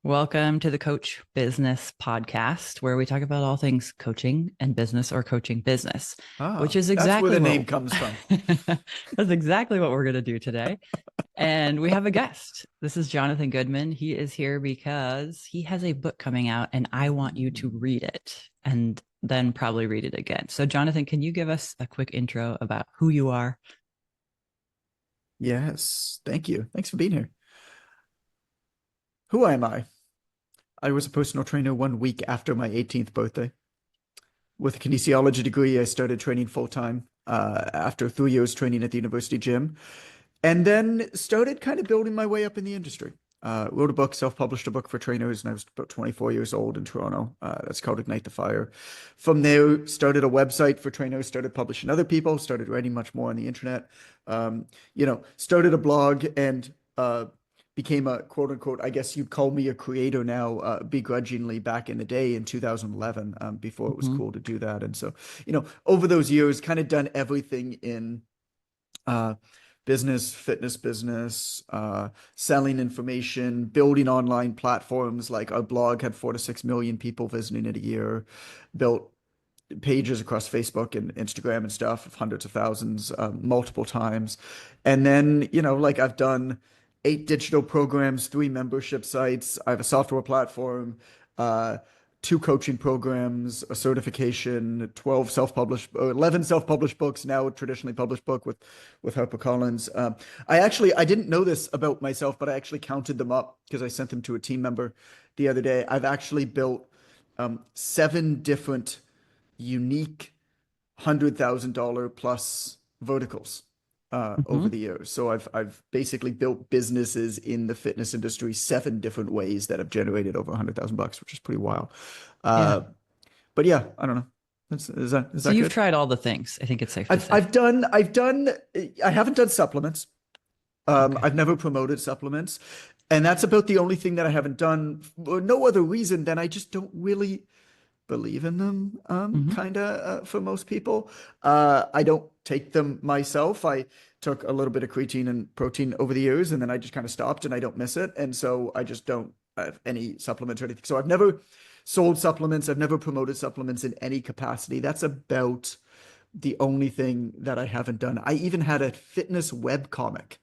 Welcome to the Coach Business Podcast, where we talk about all things coaching and business or coaching business, which Ah, is that's where exactly the what name comes from. that's exactly what we're going to do today. And we have a guest. This is Jonathan Goodman. He is here because he has a book coming out and I want you to read it and then probably read it again. So, Jonathan, can you give us a quick intro about who you are? Yes, thank you. Thanks for being here. Who am I? I was a personal trainer 1 week after my 18th birthday. With a kinesiology degree, I started training full time after 3 years training at the university gym, and then started kind of building my way up in the industry. Wrote a book, self-published a book for trainers, and I was about 24 years old in Toronto. That's called Ignite the Fire. From there, started a website for trainers, started publishing other people, started writing much more on the internet. Started a blog and became a quote unquote, I guess you'd call me a creator now, begrudgingly back in the day in 2011, before it was Mhm. cool to do that. And so, over those years, kind of done everything in uh, business, fitness business, selling information, building online platforms. Like our blog had 4 to 6 million people visiting it a year, built pages across Facebook and Instagram and stuff of hundreds of thousands, multiple times. And then, like I've done 8 digital programs, 3 membership sites. I have a software platform, uh, 2 coaching programs, a certification, 12 self-published, 11 self-published books, now a traditionally published book with HarperCollins. I didn't know this about myself, but I actually counted them up because I sent them to a team member the other day. I've actually built 7 different unique $100,000 plus verticals over Mhm. the years. So I've basically built businesses in the fitness industry 7 different ways that have generated over $100,000, which is pretty wild. Yeah. Uh, but yeah, I don't know. Is So that you've good? tried all the things, I think it's safe to I've say. I've done I've done I haven't done supplements. Okay. I've never promoted supplements, and that's about the only thing that I haven't done. For no other reason than I just don't really believe in them, Hmm. kind of, for most people. I don't take them myself. I took a little bit of creatine and protein over the years, and then I just kind of stopped, and I don't miss it. And so I just don't have any supplements or anything. So I've never sold supplements. I've never promoted supplements in any capacity. That's about the only thing that I haven't done. I even had a fitness web comic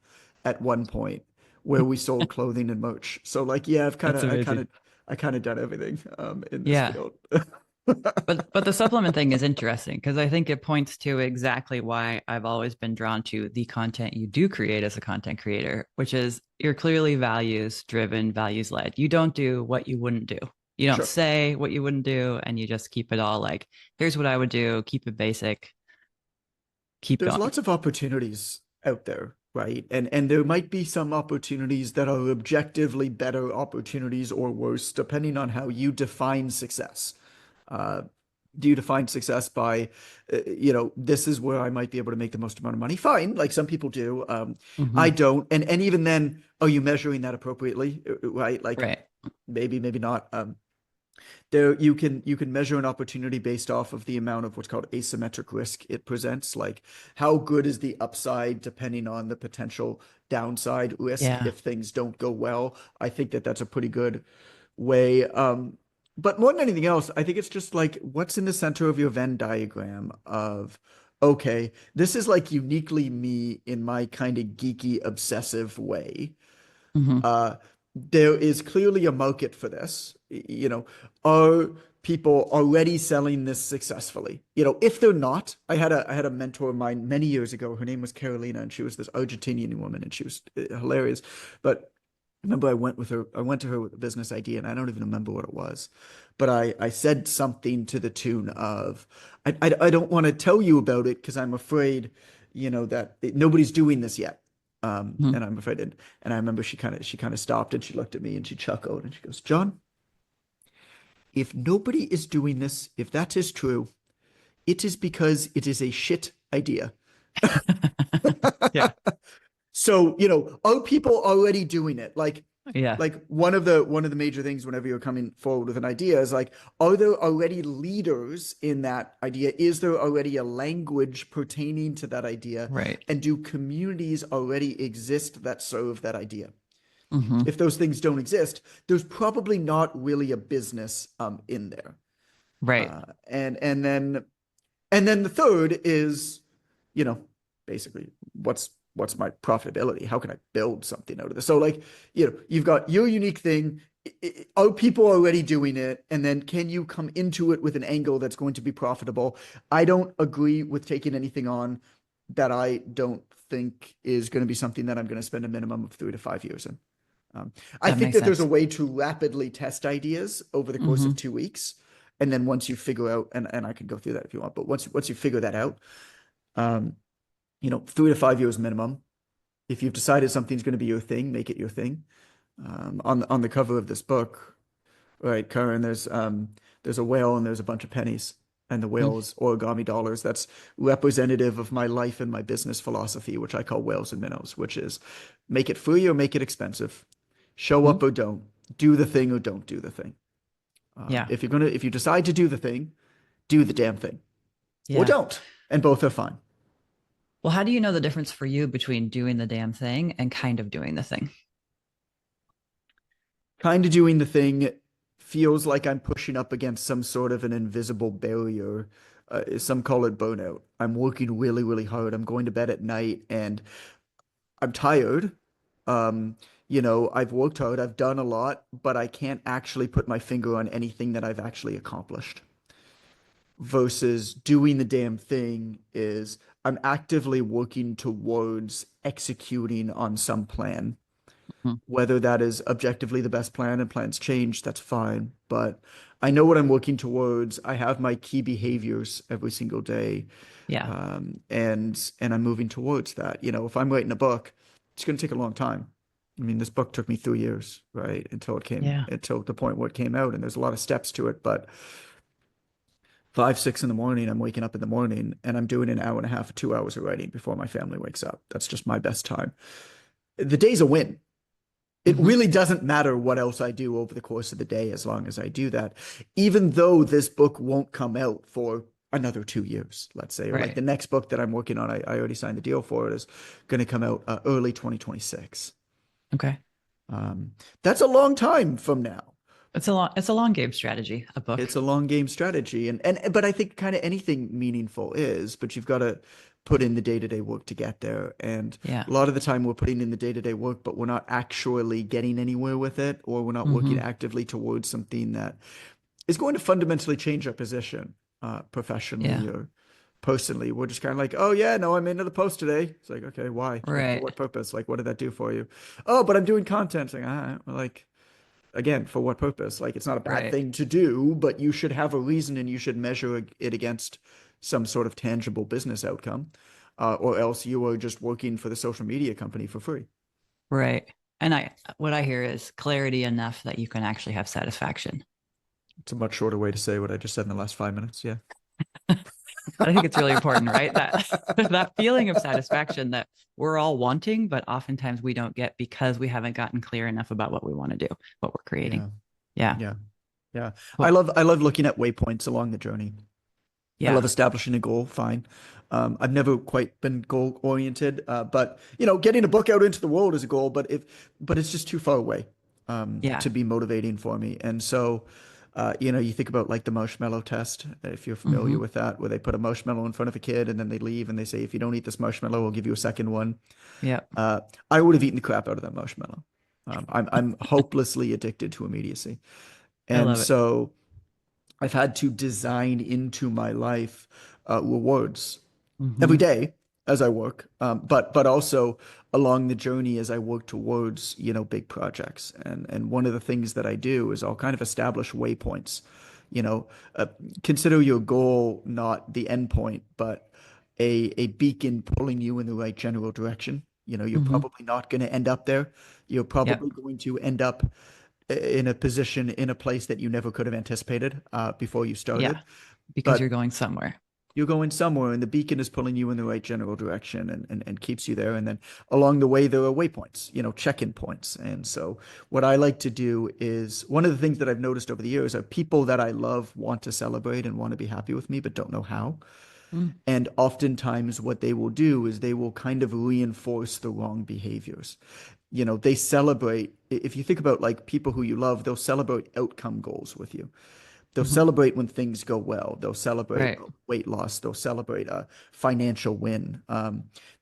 at one point where we sold clothing and merch. So like, yeah, That's amazing. I kind of done everything in this Yeah. field. But the supplement thing is interesting because I think it points to exactly why I've always been drawn to the content you do create as a content creator, which is you're clearly values driven, values led. You don't do what you wouldn't do. You don't Sure. say what you wouldn't do, and you just keep it all like, here's what I would do, keep it basic, keep There's going. lots of opportunities out there, right? And there might be some opportunities that are objectively better opportunities or worse, depending on how you define success. Uh, do you define success by, this is where I might be able to make the most amount of money? Fine, like some people do. I Hmm. don't. And even then, are you measuring that appropriately? Right? Like Right. maybe not. There you can measure an opportunity based off of the amount of what's called asymmetric risk it presents. Like how good is the upside depending on the potential downside risk Yeah. if things don't go well. I think that that's a pretty good way. But more than anything else, I think it's just like what's in the center of your Venn diagram of, okay, this is like uniquely me in my kind of geeky obsessive way. Hmm. uh, there is clearly a market for this. Are people already selling this successfully? If they're not, I had a mentor of mine many years ago. Her name was Carolina, and she was this Argentinian woman, and she was hilarious. But I remember I went to her with a business idea, and I don't even remember what it was. But I said something to the tune of, I don't want to tell you about it because I'm afraid, that nobody's doing this yet. And I'm afraid it, and I remember she kind of stopped and she looked at me and she chuckled and she goes, John, if nobody is doing this, if that is true, it is because it is a shit idea. Yeah. So, are people already doing it? Like, Yeah. one of the major things whenever you're coming forward with an idea is like, are there already leaders in that idea? Is there already a language pertaining to that idea? Right. And do communities already exist that serve that idea? Hmm. If those things don't exist, there's probably not really a business in there. Right. And then the third is, you know, basically what's my profitability? How can I build something out of this? So like, you've got your unique thing. Are people already doing it? And then can you come into it with an angle that's going to be profitable? I don't agree with taking anything on that I don't think is going to be something that I'm going to spend a minimum of 3 to 5 years in. I That think makes that there's a sense. way to rapidly test ideas over the course of Hmm. 2 weeks. And then once you figure out, and I can go through that if you want, but once you figure that out, um, 3 to 5 years minimum. If you've decided something's going to be your thing, make it your thing. On the cover of this book, right, Caryn, there's a whale and there's a bunch of pennies, and the whale is origami dollars. That's representative of my life and my business philosophy, which I call whales and minnows, which is make it free or make it expensive, show Hmm. up or don't, do the thing or don't do the thing. Yeah. If you decide to do the thing, do the damn thing, or Yeah. don't, and both are fine. Well, how do you know the difference for you between doing the damn thing and kind of doing the thing? Kind of doing the thing feels like I'm pushing up against some sort of an invisible barrier. Some call it burnout. I'm working really, really hard. I'm going to bed at night and I'm tired. Um, I've worked hard, I've done a lot, but I can't actually put my finger on anything that I've actually accomplished. Versus doing the damn thing is I'm actively working towards executing on some plan. Mhm. Whether that is objectively the best plan and plans change, that's fine. But I know what I'm working towards. I have my key behaviors every single day. Yeah. And I'm moving towards that. If I'm writing a book, it's going to take a long time. I mean, this book took me 3 years, right? Yeah. Until the point where it came out. And there's a lot of steps to it. But 5, 6 in the morning, I'm waking up in the morning and I'm doing an hour and a half, 2 hours of writing before my family wakes up. That's just my best time. The day's a win. It Hmm. really doesn't matter what else I do over the course of the day as long as I do that, even though this book won't come out for another 2 years, let's say, or like Right. the next book that I'm working on, I already signed the deal for it, is going to come out early 2026. Okay. Um, that's a long time from now. It's a long game strategy, a book. It's a long game strategy, but I think kind of anything meaningful is, but you've got to put in the day-to-day work to get there. And Yeah. a lot of the time we're putting in the day-to-day work, but we're not actually getting anywhere with it, or we're not working Hmm. actively towards something that is going to fundamentally change our position, Yeah. professionally or personally. We're just kind of like, oh yeah, no, I'm into the post today. It's like, okay, why? Like, for Right. what purpose? Like, what did that do for you? Oh, but I'm doing content. It's like, all right, well, like, again, for what purpose? Like, it's not a bad Right. thing to do, but you should have a reason and you should measure it against some sort of tangible business outcome, or else you are just working for the social media company for free. Right. And what I hear is clarity enough that you can actually have satisfaction. It's a much shorter way to say what I just said in the last 5 minutes. Yeah. But I think it's really important, right? That that feeling of satisfaction that we're all wanting, but oftentimes we don't get because we haven't gotten clear enough about what we want to do, what we're creating. Yeah. Yeah. Yeah. Yeah. I Cool. love I love looking at waypoints along the journey. I Yeah. love establishing a goal. Fine. I've never quite been goal oriented, but getting a book out into the world is a goal. But it's just too far away Yeah. to be motivating for me. And so, you think about like the marshmallow test, if you're familiar Hmm. with that, where they put a marshmallow in front of a kid and then they leave and they say, if you don't eat this marshmallow, we'll give you a second one. Yeah. Uh, I would have eaten the crap out of that marshmallow. I'm hopelessly addicted to immediacy, I and love it. so I've had to design into my life rewards every Hmm. day as I work, but also along the journey as I work towards big projects. And one of the things that I do is I'll kind of establish waypoints. You know, uh, Consider your goal not the end point, but a beacon pulling you in the right general direction. You're Hmm. probably not going to end up there. You're Yep. probably going to end up in a position in a place that you never could have anticipated before you Yeah. started. Because you're But going somewhere. you're going somewhere, and the beacon is pulling you in the right general direction and keeps you there. And then along the way, there are waypoints, check-in points. And so, what I like to do is one of the things that I've noticed over the years are people that I love want to celebrate and want to be happy with me, but don't know how. Mm. And oftentimes, what they will do is they will kind of reinforce the wrong behaviors. they celebrate. If you think about like people who you love, they'll celebrate outcome goals with you. They'll Hmm. celebrate when things go well. They'll celebrate Right. weight loss. They'll celebrate a financial win.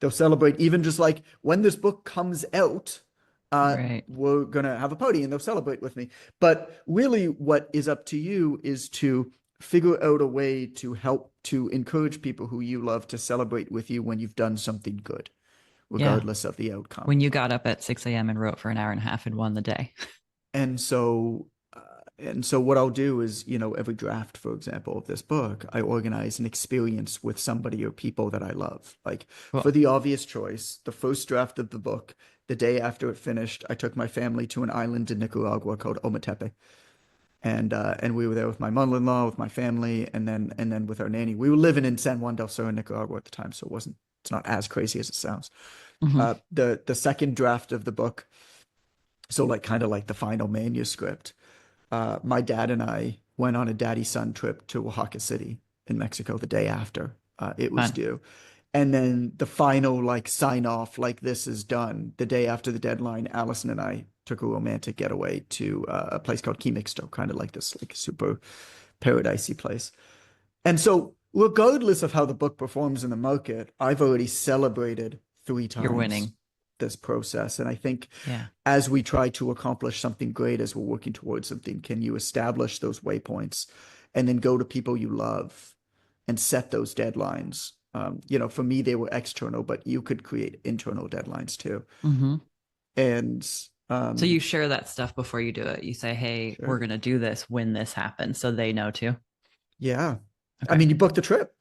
They'll celebrate even just like when this book comes out, Right. we're gonna have a party and they'll celebrate with me. But really, what is up to you is to figure out a way to help to encourage people who you love to celebrate with you when you've done something good, Yeah. regardless of the outcome. When you got up at 6 a.m. and wrote for an hour and a half and won the day. And so, what I'll do is, every draft, for example, of this book, I organize an experience with somebody or people that I love. Like for Cool. the obvious choice, the first draft of the book, the day after it finished, I took my family to an island in Nicaragua called Ometepe. And we were there with my mother-in-law, with my family, and then with our nanny. We were living in San Juan del Sur in Nicaragua at the time, so it's not as crazy as it sounds. Hmm. The second draft of the book, so like kind of like the final manuscript, my dad and I went on a daddy son trip to Oaxaca City in Mexico the day after it was Fun. due. And then the final like sign off, like this is done. The day after the deadline, Allison and I took a romantic getaway to a place called Key Mixto, kind of like this like super paradisey place. And so, regardless of how the book performs in the market, I've already celebrated three You're times winning. this process. And I think Yeah. as we try to accomplish something great, as we're working towards something, can you establish those waypoints and then go to people you love and set those deadlines? For me, they were external, but you could create internal deadlines too. Hmm. And So you share that stuff before you do it. You say, hey, we're sure, going to do this when this happens. So they know too. yeah. I Okay. mean, you booked the trip.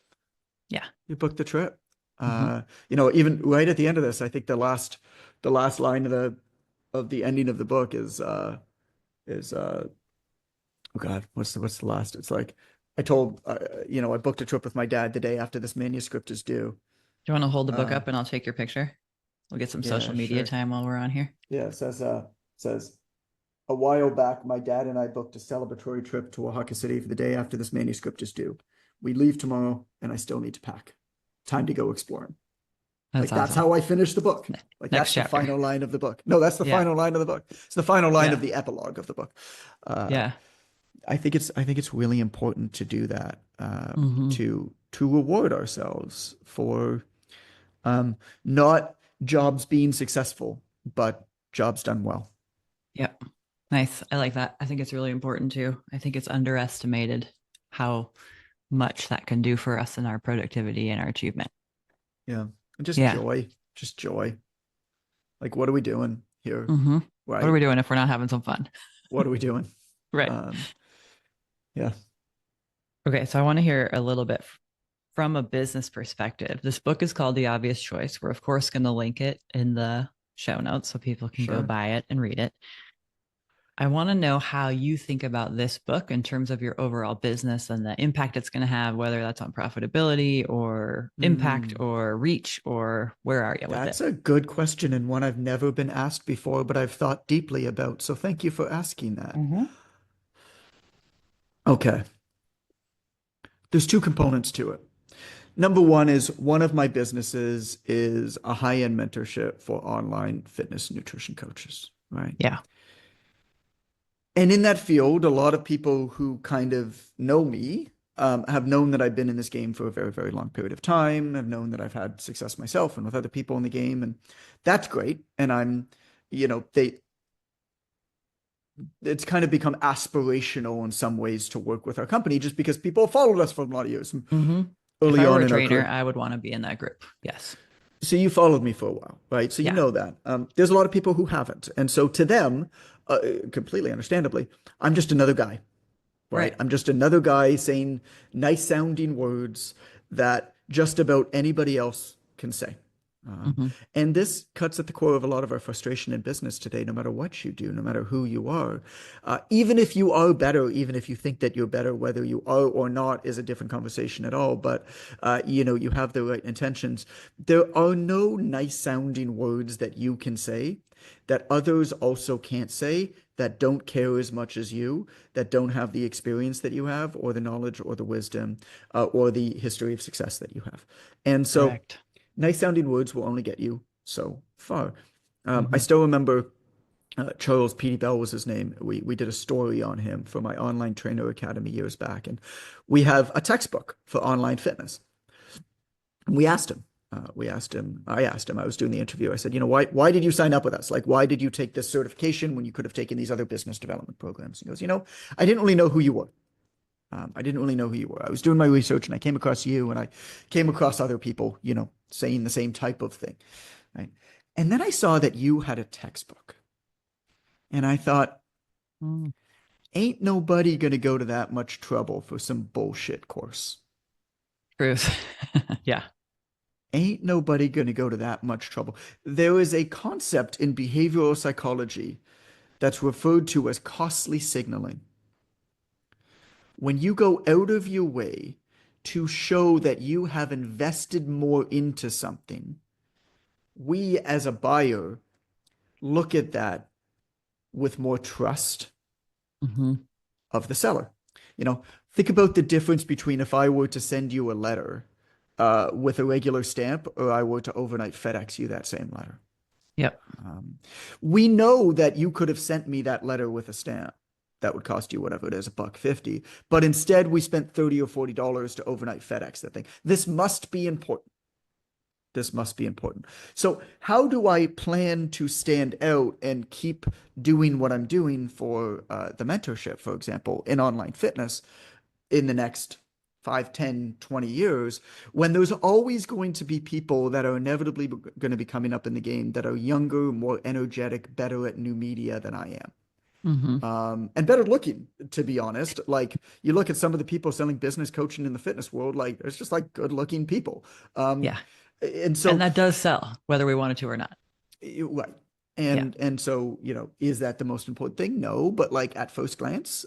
Yeah. You booked the trip. Hmm. Even right at the end of this, I think the last line of the ending of the book is oh God, what's the last? It's like I booked a trip with my dad the day after this manuscript is due. Do you want to hold the book Uh, up and I'll take your picture? We'll get some social yeah, media sure. time while we're on here. Yeah, it says a while back, my dad and I booked a celebratory trip to Oaxaca City for the day after this manuscript is due. We leave tomorrow, and I still need to pack. Time to go exploring. That's Like that's awesome. how I finished the book. Like Next that's the chapter. final line of the book. No, that's the Yeah. final line of the book. It's the final line of Yeah. the epilogue of the book. Uh, Yeah. I think it's really important to do that, Hmm. to reward ourselves for not jobs being successful, but jobs done well. Yep. Nice. I like that. I think it's really important too. I think it's underestimated how much that can do for us in our productivity and our achievement. Yeah, and just Yeah. joy, just joy. Like, what are we doing here? Hmm. What are Right? we doing if we're not having some fun? What are we doing? Right. Um, yeah, Okay. So I want to hear a little bit from a business perspective. This book is called The Obvious Choice. We're, of course, going to link it in the show notes so people can go sure. buy it and read it. I want to know how you think about this book in terms of your overall business and the impact it's going to have, whether that's on profitability or impact Mm, or reach, or where are you with it? that's a good question and one I've never been asked before, but I've thought deeply about. So thank you for asking that. Hmm. Okay, there's two components to it. Number one is one of my businesses is a high-end mentorship for online fitness and nutrition coaches, right? Yeah. And in that field, a lot of people who kind of know me have known that I've been in this game for a very, very long period of time. Have known that I've had success myself and with other people in the game, and that's great. And it's kind of become aspirational in some ways to work with our company just because people have followed us for a lot of years Hmm. If early I were on a in our trainer, career. I would want to be in that group. Yes. So you followed me for a while, right? So you Yeah. know that. There's a lot of people who haven't. And so to them, completely understandably, I'm just another guy, right? Right. I'm just another guy saying nice sounding words that just about anybody else can say. Um, Hmm. and this cuts at the core of a lot of our frustration in business today, no matter what you do, no matter who you are. Even if you are better, even if you think that you're better, whether you are or not is a different conversation at all. But, you have the right intentions. There are no nice sounding words that you can say that others also can't say that don't care as much as you, that don't have the experience that you have, or the knowledge, or the wisdom, or the history of success that you have. And so, Correct. nice sounding words will only get you so far. I Hmm. still remember Charles P.D. Bell was his name. We did a story on him for my online trainer academy years back, and we have a textbook for online fitness. And we asked him. I asked him. I was doing the interview. I said, why did you sign up with us? Like, why did you take this certification when you could have taken these other business development programs? He goes, I didn't really know who you were. I didn't really know who you were. I was doing my research and I came across you and I came across other people, saying the same type of thing, right? And then I saw that you had a textbook. And I thought, Mm. ain't nobody going to go to that much trouble for some bullshit course. Truth. Yeah. Ain't nobody going to go to that much trouble. There is a concept in behavioral psychology that's referred to as costly signaling. When you go out of your way to show that you have invested more into something, we as a buyer look at that with more trust Hmm. of the seller. Think about the difference between if I were to send you a letter with a regular stamp or I were to overnight FedEx you that same letter. Yep. Um, we know that you could have sent me that letter with a stamp. That would cost you whatever it is, $1.50. But instead, we spent $30 or $40 to overnight FedEx that thing. This must be important. This must be important. So, how do I plan to stand out and keep doing what I'm doing for the mentorship, for example, in online fitness in the next 5, 10, 20 years, when there's always going to be people that are inevitably going to be coming up in the game that are younger, more energetic, better at new media than I am? Hmm. And better looking, to be honest. Like you look at some of the people selling business coaching in the fitness world, like it's just like good looking people. Um, Yeah. and And so, that does sell, whether we wanted to or not. right. Yeah. And so, is that the most important thing? No, but like at first glance,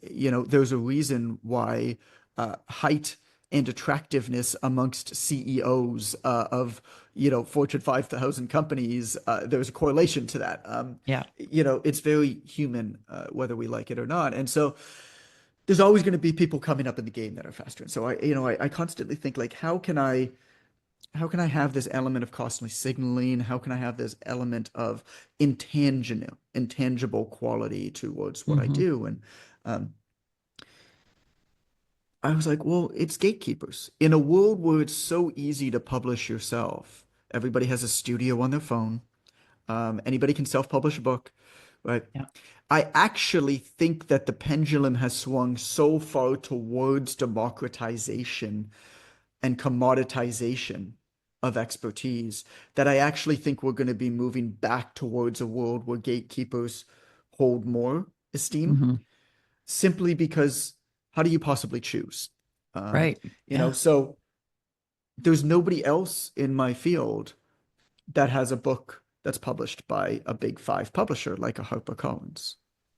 there's a reason why height and attractiveness amongst CEOs of, Fortune 5,000 companies, there's a correlation to that. Yeah. It's very human, whether we like it or not. And so there's always going to be people coming up in the game that are faster. And so I constantly think like, how can I have this element of costly signaling? How can I have this element of intangible quality towards what I Hmm. do? And um, I was like, well, it's gatekeepers. In a world where it's so easy to publish yourself, everybody has a studio on their phone. Anybody can self-publish a book, right? Yeah. I actually think that the pendulum has swung so far towards democratization and commoditization of expertise that I actually think we're going to be moving back towards a world where gatekeepers hold more esteem Hmm. simply because how do you possibly choose? Um, Right. Yeah. so there's nobody else in my field that has a book that's published by a big five publisher like a HarperCollins.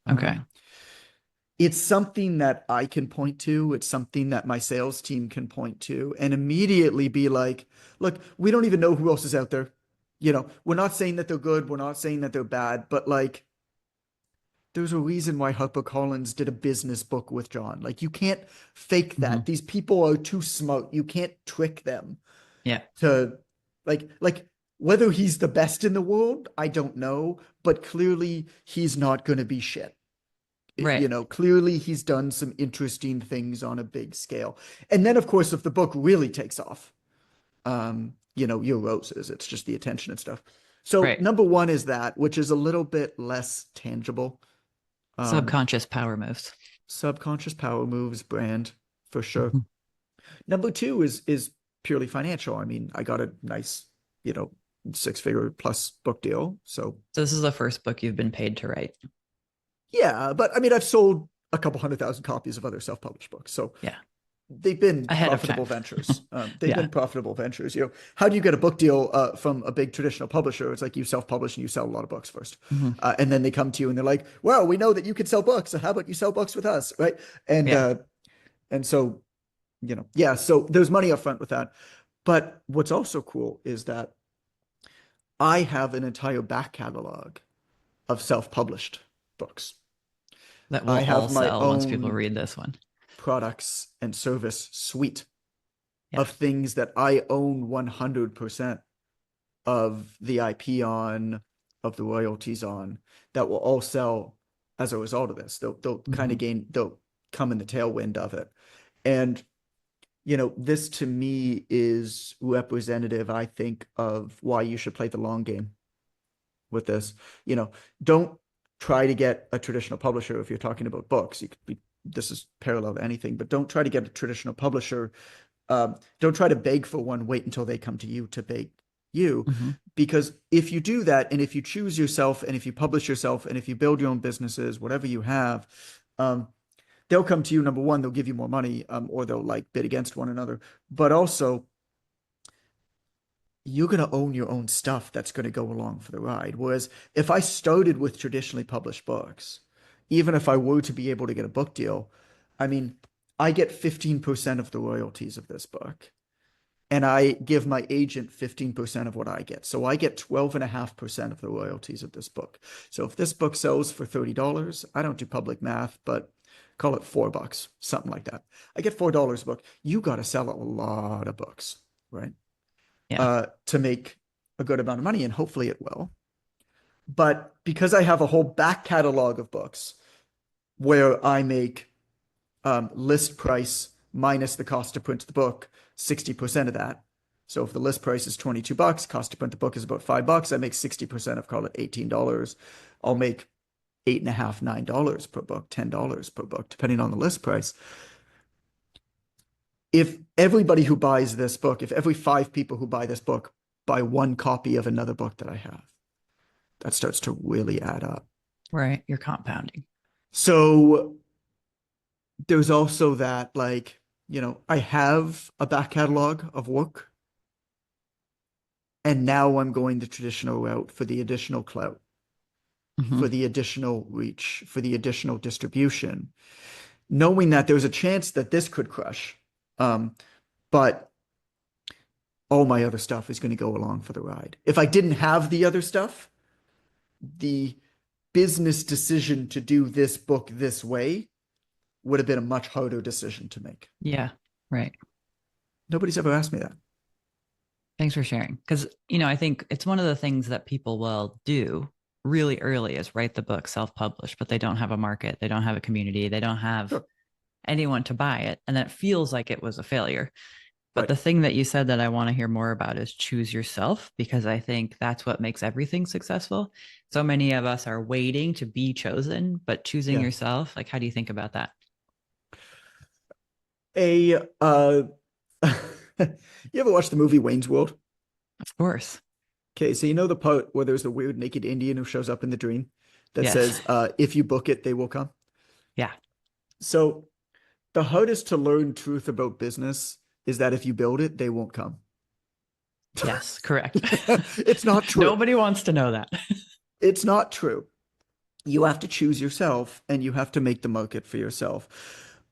Okay. Um, it's something that I can point to. It's something that my sales team can point to and immediately be like, look, we don't even know who else is out there. We're not saying that they're good. We're not saying that they're bad, but like, there's a reason why HarperCollins did a business book with John. Like, you can't fake Hmm. that. These people are too smart. You can't trick them Yeah. to like whether he's the best in the world, I don't know, but clearly he's not going to be shit. Right. Clearly he's done some interesting things on a big scale. And then, of course, if the book really takes off, your roses, it's just the attention and stuff. So Right. number one is that, which is a little bit less tangible. Um, Subconscious power moves. subconscious power moves brand for sure. Mhm. Number two is purely financial. I mean, I got a nice, you know, 6-figure plus book deal. So So this is the first book you've been paid to write. yeah, but I mean, I've sold a couple 100,000 copies of other self-published books. So Yeah. they've been Ahead of profitable time. ventures. They've Yeah. been profitable ventures. How do you get a book deal from a big traditional publisher? It's like you self-publish and you sell a lot of books first, Hmm. and then they come to you and they're like, "Well, we know that you can sell books, so how about you sell books with us, right?" And Yeah. uh, and so yeah. So there's money up front with that. But what's also cool is that I have an entire back catalog of self-published books. That will I all have my sell once people own read this one. products and service suite Yeah. of things that I own 100% of the IP on, of the royalties on, that will all sell as a result of this. They'll kind of Mhm. they'll come in the tailwind of it. And, this to me is representative, I think, of why you should play the long game with this. You know, don't try to get a traditional publisher if you're talking about books. This is parallel to anything, but don't try to get a traditional publisher. Don't try to beg for one. Wait until they come to you to beg you. Mhm. Because if you do that, and if you choose yourself, and if you publish yourself, and if you build your own businesses, whatever you have, um, they'll come to you. Number one, they'll give you more money, or they'll like bid against one another. But also, you're going to own your own stuff that's going to go along for the ride. Whereas if I started with traditionally published books, even if I were to be able to get a book deal, I mean, I get 15% of the royalties of this book, and I give my agent 15% of what I get. So I get 12.5% of the royalties of this book. So if this book sells for $30, I don't do public math, but call it $4, something like that. I get $4 a book. You got to sell a lot of books, right? Yeah. To make a good amount of money, and hopefully it will. But because I have a whole back catalog of books where I make list price minus the cost to print the book, 60% of that. So if the list price is $22, cost to print the book is about $5. I make 60% of, call it $18. I'll make eight and a half, $9 per book, $10 per book, depending on the list price. If everybody who buys this book, if every 5 people who buy this book buy one copy of another book that I have, that starts to really add up. Right. You're compounding. So there's also that, like, I have a back catalog of work, and now I'm going the traditional route for the additional clout, for Mhm. the additional reach, for the additional distribution, knowing that there's a chance that this could crush. But all my other stuff is going to go along for the ride. If I didn't have the other stuff, the business decision to do this book this way would have been a much harder decision to make. Yeah. Right. Nobody's ever asked me that. Thanks for sharing. Because, I think it's one of the things that people will do really early is write the book self-publish, but they don't have a market, they don't have a community, they don't have Sure. anyone to buy it. And then it feels like it was a failure. But Right. the thing that you said that I want to hear more about is choose yourself, because I think that's what makes everything successful. So many of us are waiting to be chosen, but choosing Yeah. yourself, like, how do you think about that? A you ever watch the movie Wayne's World? Of course. Okay, so you know the part where there's the weird naked Indian who shows up in the dream that Yes. says, if you book it, they will come. Yeah. So the hardest to learn truth about business is that if you build it, they won't come. Yes. Correct. It's not true. Nobody wants to know that. It's not true. You have to choose yourself, and you have to make the market for yourself.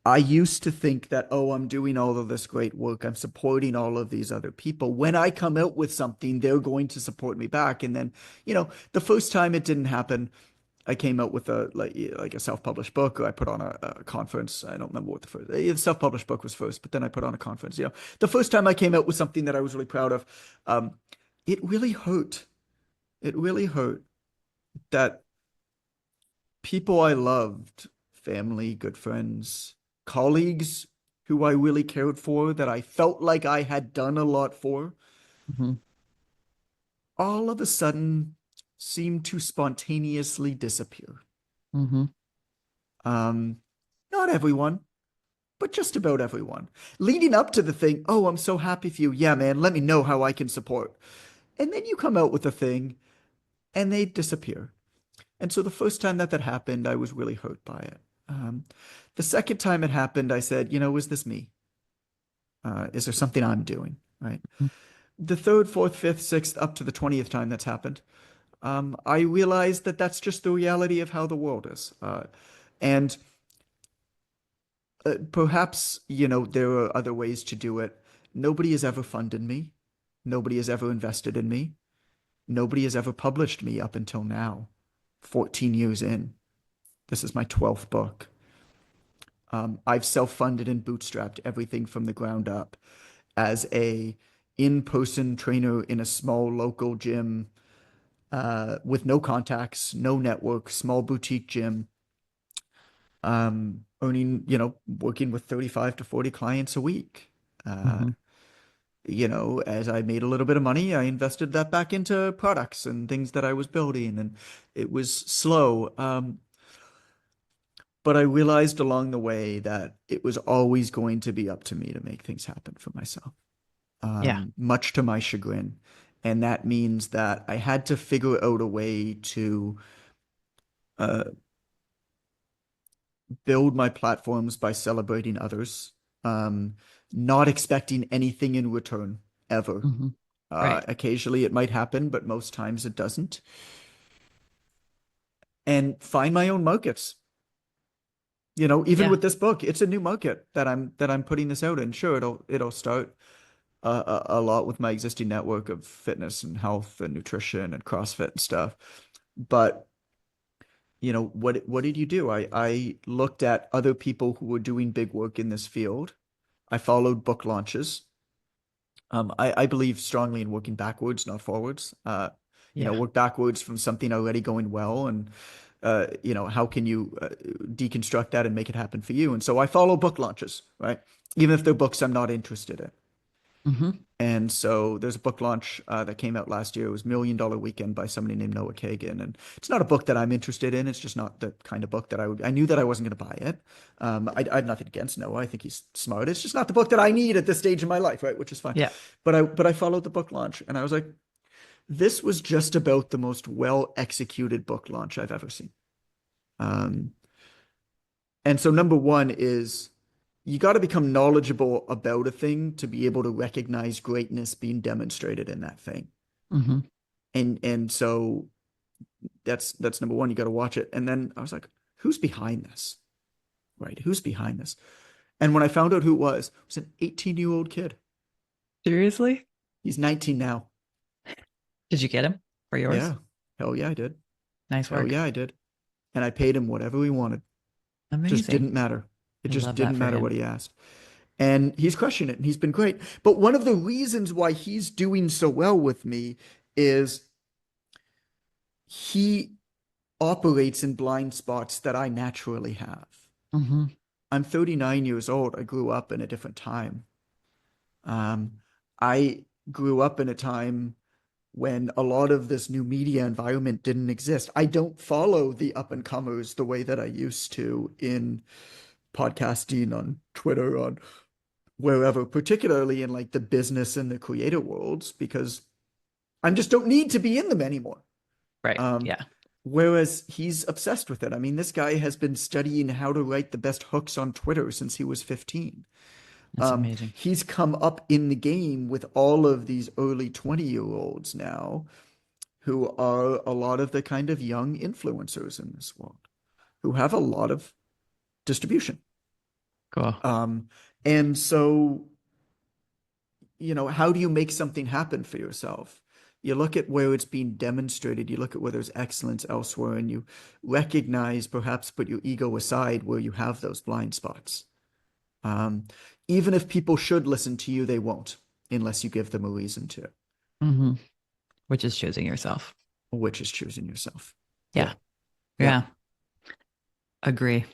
I used to think that, oh, I'm doing all of this great work. I'm supporting all of these other people. When I come out with something, they're going to support me back. And then, the first time it didn't happen, I came out with like a self-published book, or I put on a conference. I don't remember what the self-published book was first, but then I put on a conference. The first time I came out with something that I was really proud of, um, it really hurt. It really hurt that people I loved, family, good friends, colleagues who I really cared for, that I felt like I had done a lot for, Mhm. all of a sudden seemed to spontaneously disappear. Mhm. Um, Not everyone, but just about everyone. Leading up to the thing, oh, I'm so happy for you. Yeah, man, let me know how I can support. And then you come out with a thing and they disappear. And so the first time that happened, I was really hurt by it. The second time it happened, I said, is this me? Is there something I'm doing? Right. The third, fourth, fifth, sixth, up to the 20th time that's happened, I realized that that's just the reality of how the world is. And perhaps, there are other ways to do it. Nobody has ever funded me. Nobody has ever invested in me. Nobody has ever published me up until now, 14 years in. This is my 12th book. I've self-funded and bootstrapped everything from the ground up as a in-person trainer in a small local gym with no contacts, no network, small boutique gym, earning, working with 35 to 40 clients a week. Uh, Hmm. as I made a little bit of money, I invested that back into products and things that I was building, and it was slow. But I realized along the way that it was always going to be up to me to make things happen for myself, Yeah. much to my chagrin. And that means that I had to figure out a way to uh, build my platforms by celebrating others, um, not expecting anything in return ever. Hmm. Right. Occasionally it might happen, but most times it doesn't. And find my own markets. Even Yeah. with this book, it's a new market that I'm putting this out in. Sure, it'll start a lot with my existing network of fitness and health and nutrition and CrossFit and stuff. But what did you do? I looked at other people who were doing big work in this field. I followed book launches. I believe strongly in working backwards, not forwards. Yeah. Work backwards from something already going well, and how can you deconstruct that and make it happen for you? And so I follow book launches, right? Even if they're books I'm not interested in. Hmm. And so there's a book launch that came out last year. It was $1 Million Weekend by somebody named Noah Kagan. And it's not a book that I'm interested in. It's just not the kind of book that I knew that I wasn't going to buy it. I had nothing against Noah. I think he's smart. It's just not the book that I need at this stage in my life, right? Which is fine. Yeah. But I followed the book launch and I was like, this was just about the most well executed book launch I've ever seen. Um, and so number one is you got to become knowledgeable about a thing to be able to recognize greatness being demonstrated in that thing. Hmm. And so that's number one. You got to watch it. And then I was like, who's behind this? Right? Who's behind this? And when I found out who it was an 18-year-old kid. Seriously? He's 19 now. Did you get him for yours? Yeah. Hell yeah, I did. Nice Hell work. yeah, I did. And I paid him whatever he wanted. Just Amazing. didn't matter. It I just love that didn't for matter him. what he asked. And he's crushing it and he's been great. But one of the reasons why he's doing so well with me is he operates in blind spots that I naturally have. Hmm. I'm 39 years old. I grew up in a different time. Um, I grew up in a time when a lot of this new media environment didn't exist. I don't follow the up and comers the way that I used to in podcasting, on Twitter, on wherever, particularly in like the business and the creator worlds, because I just don't need to be in them anymore. Right. Um, Yeah. Whereas he's obsessed with it. I mean, this guy has been studying how to write the best hooks on Twitter since he was 15. That's amazing. He's come up in the game with all of these early 20-year-olds now who are a lot of the kind of young influencers in this world who have a lot of distribution. Cool. Um, and so, how do you make something happen for yourself? You look at where it's being demonstrated, you look at where there's excellence elsewhere, and you recognize, perhaps put your ego aside where you have those blind spots. Um, Even if people should listen to you, they won't unless you give them a reason to, Hmm. Which is choosing yourself. which is choosing yourself. Yeah. Yeah. Yeah. Yeah. Agree.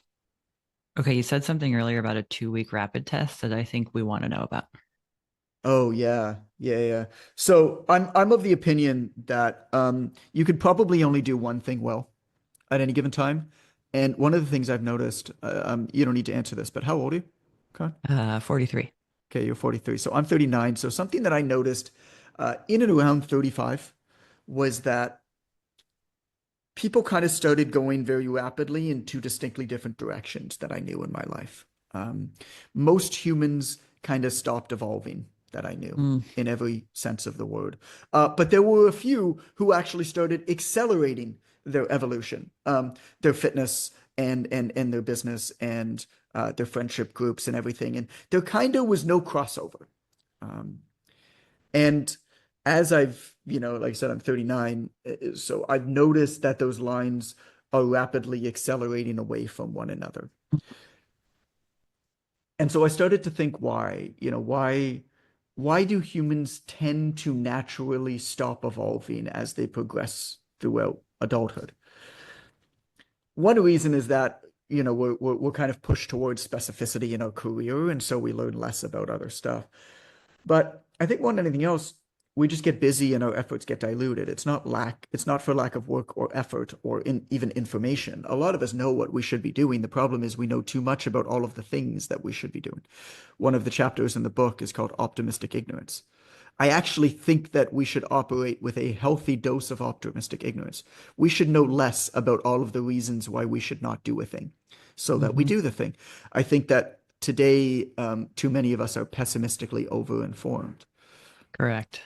Okay. You said something earlier about a 2 week rapid test that I think we want to know about. Oh yeah. Yeah, yeah. So I'm of the opinion that you could probably only do one thing well at any given time. And one of the things I've noticed, you don't need to answer this, but how old are you? Okay. 43. Okay, you're 43. So I'm 39. So something that I noticed in and around 35 was that people kind of started going very rapidly in two distinctly different directions that I knew in my life. Um, Most humans kind of stopped evolving that I knew Mm, in every sense of the word. But there were a few who actually started accelerating their evolution, their fitness and their business and their friendship groups and everything. And there kind of was no crossover. Um, and as I've, like I said, I'm 39. So I've noticed that those lines are rapidly accelerating away from one another. And so I started to think why why do humans tend to naturally stop evolving as they progress throughout adulthood? One reason is that, we're kind of pushed towards specificity in our career, and so we learn less about other stuff. But I think more than anything else, we just get busy and our efforts get diluted. It's not for lack of work or effort or even information. A lot of us know what we should be doing. The problem is we know too much about all of the things that we should be doing. One of the chapters in the book is called Optimistic Ignorance. I actually think that we should operate with a healthy dose of optimistic ignorance. We should know less about all of the reasons why we should not do a thing so that we Hmm. do the thing. I think that today, too many of us are pessimistically overinformed. Correct.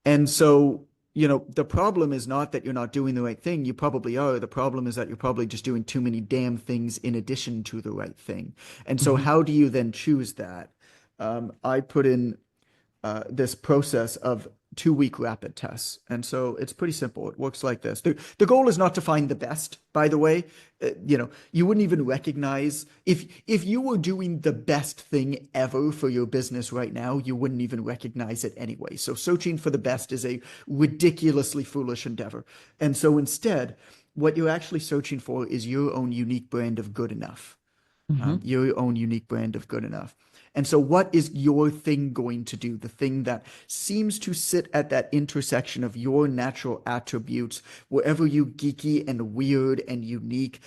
And so, the problem is not that you're not doing the right thing. You probably are. The problem is that you're probably just doing too many damn things in addition to the right thing. And so, Hmm. how do you then choose that? I put in this process of 2 week rapid tests. And so it's pretty simple. It works like this. The goal is not to find the best, by the way. You wouldn't even recognize if you were doing the best thing ever for your business right now, you wouldn't even recognize it anyway. So searching for the best is a ridiculously foolish endeavor. And so instead, what you're actually searching for is your own unique brand of good enough. Hmm. Your own unique brand of good enough. And so, what is your thing going to do? The thing that seems to sit at that intersection of your natural attributes, wherever you geeky and weird and unique,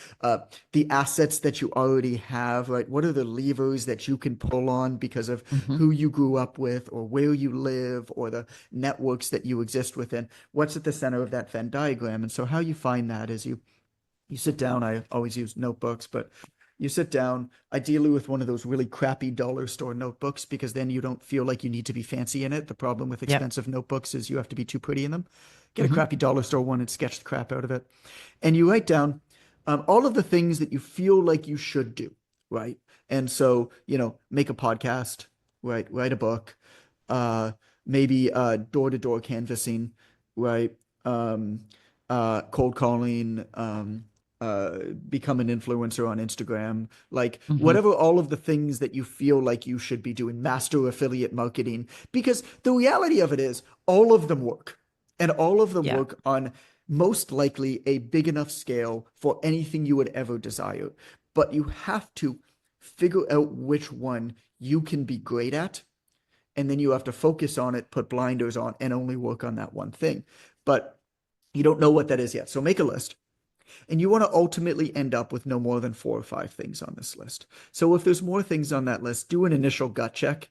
the assets that you already have, right? What are the levers that you can pull on because of Hmm. who you grew up with or where you live or the networks that you exist within? What's at the center of that Venn diagram? And so, how you find that is you sit down. I always use notebooks, but you sit down, ideally with one of those really crappy dollar store notebooks, because then you don't feel like you need to be fancy in it. The problem with Yep. expensive notebooks is you have to be too pretty in them. Get a Hmm. crappy dollar store one and sketch the crap out of it. And you write down all of the things that you feel like you should do, right? And so, make a podcast, right? Write a book, uh, maybe door to door canvassing, right? Um, Cold calling, become an influencer on Instagram, like Hmm. whatever all of the things that you feel like you should be doing, master affiliate marketing, because the reality of it is all of them work and all of them Yeah. work on most likely a big enough scale for anything you would ever desire. But you have to figure out which one you can be great at. And then you have to focus on it, put blinders on, and only work on that one thing. But you don't know what that is yet. So make a list. And you want to ultimately end up with no more than 4 or 5 things on this list. So if there's more things on that list, do an initial gut check.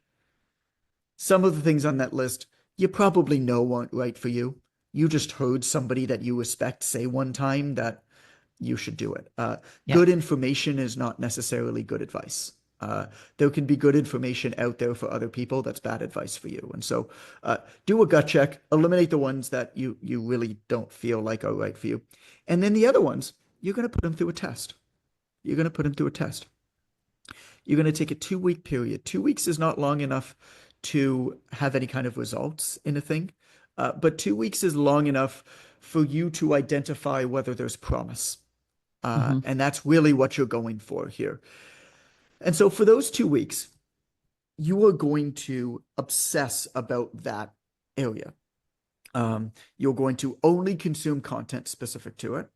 Some of the things on that list you probably know aren't right for you. You just heard somebody that you respect say one time that you should do it. Yep. Good information is not necessarily good advice. There can be good information out there for other people that's bad advice for you. And so do a gut check, eliminate the ones that you really don't feel like are right for you. And then the other ones, you're going to put them through a test. You're going to put them through a test. You're going to take a 2 week period. 2 weeks is not long enough to have any kind of results in a thing, but 2 weeks is long enough for you to identify whether there's promise. Hmm. And that's really what you're going for here. And so for those 2 weeks, you are going to obsess about that area. You're going to only consume content specific to it.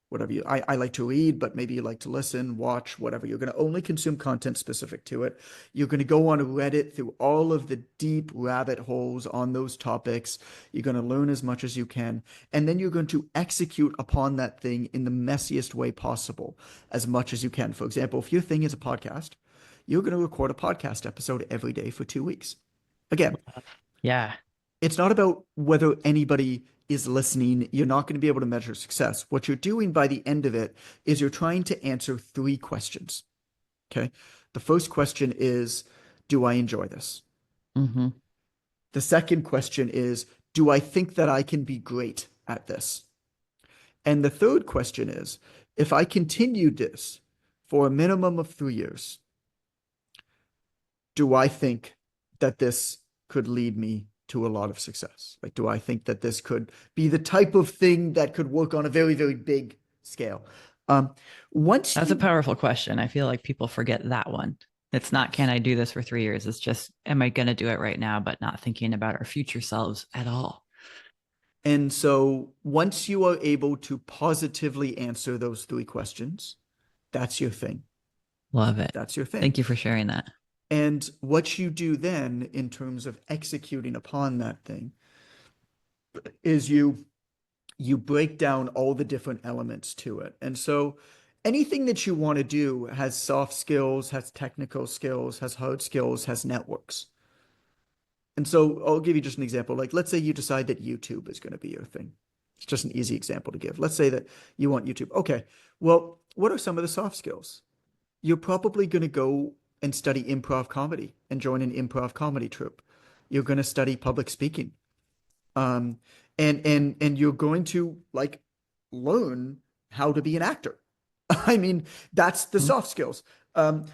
Whatever I like to read, but maybe you like to listen, watch, whatever. You're going to only consume content specific to it. You're going to go on Reddit through all of the deep rabbit holes on those topics. You're going to learn as much as you can. And then you're going to execute upon that thing in the messiest way possible, as much as you can. For example, if your thing is a podcast, you're going to record a podcast episode every day for 2 weeks. Again, Yeah. it's not about whether anybody is listening. You're not going to be able to measure success. What you're doing by the end of it is you're trying to answer 3 questions. Okay. The first question is, do I enjoy this? Hmm. The second question is, do I think that I can be great at this? And the third question is, if I continue this for a minimum of 3 years, do I think that this could lead me to a lot of success? Like, do I think that this could be the type of thing that could work on a very, very big scale? Um, once That's a you, powerful question. I feel like people forget that one. It's not, can I do this for 3 years? It's just, am I going to do it right now, but not thinking about our future selves at all? And so once you are able to positively answer those three questions, that's your thing. Love it. That's your thing. Thank you for sharing that. And what you do then in terms of executing upon that thing is you break down all the different elements to it. And so anything that you want to do has soft skills, has technical skills, has hard skills, has networks. And so I'll give you just an example. Like, let's say you decide that YouTube is going to be your thing. It's just an easy example to give. Let's say that you want YouTube. Okay. Well, what are some of the soft skills? You're probably going to go and study improv comedy and join an improv comedy troupe. You're going to study public speaking. Um, and you're going to like learn how to be an actor. I mean, that's the Mhm. soft skills.